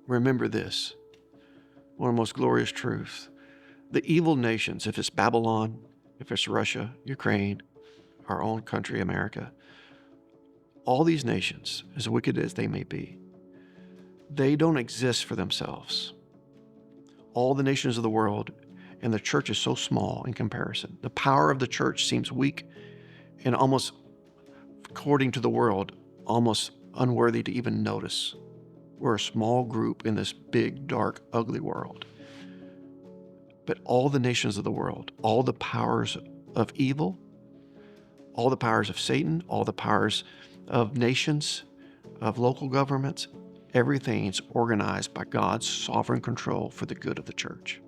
remember this, one of the most glorious truths. The evil nations, if it's Babylon, if it's Russia, Ukraine, our own country, America, all these nations, as wicked as they may be, they don't exist for themselves. All the nations of the world, and the church is so small in comparison. The power of the church seems weak and almost, according to the world, almost unworthy to even notice. We're a small group in this big, dark, ugly world. But all the nations of the world, all the powers of evil, all the powers of Satan, all the powers of nations, of local governments, everything's organized by God's sovereign control for the good of the church.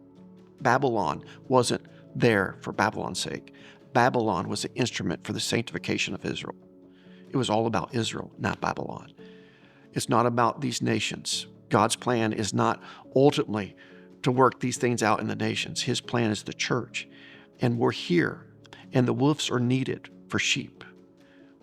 Babylon wasn't there for Babylon's sake. Babylon was the instrument for the sanctification of Israel. It was all about Israel, not Babylon. It's not about these nations. God's plan is not ultimately to work these things out in the nations. His plan is the church. And we're here, and the wolves are needed for sheep.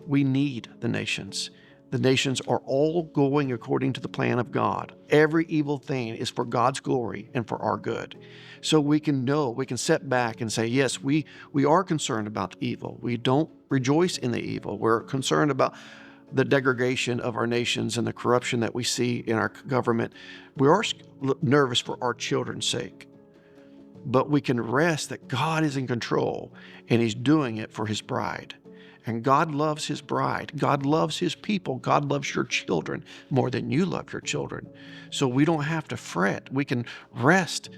We need the nations. The nations are all going according to the plan of God. Every evil thing is for God's glory and for our good. So we can know, we can sit back and say, yes, we are concerned about evil. We don't rejoice in the evil. We're concerned about the degradation of our nations and the corruption that we see in our government. We are nervous for our children's sake. But we can rest that God is in control and He's doing it for His bride. And God loves His bride. God loves His people. God loves your children more than you love your children. So we don't have to fret. We can rest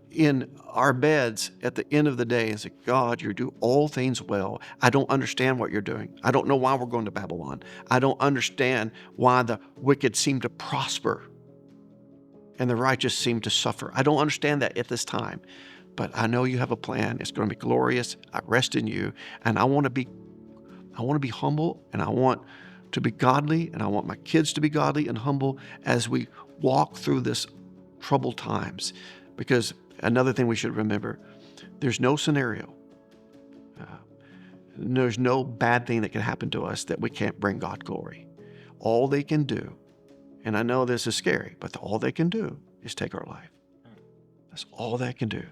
in our beds at the end of the day and say, God, you do all things well. I don't understand what you're doing. I don't know why we're going to Babylon. I don't understand why the wicked seem to prosper and the righteous seem to suffer. I don't understand that at this time. But I know you have a plan. It's going to be glorious. I rest in you. And I want to be humble, and I want to be godly, and I want my kids to be godly and humble as we walk through this troubled times. Because another thing we should remember, there's no scenario, there's no bad thing that can happen to us that we can't bring God glory. All they can do, and I know this is scary, but all they can do is take our life. That's all they can do.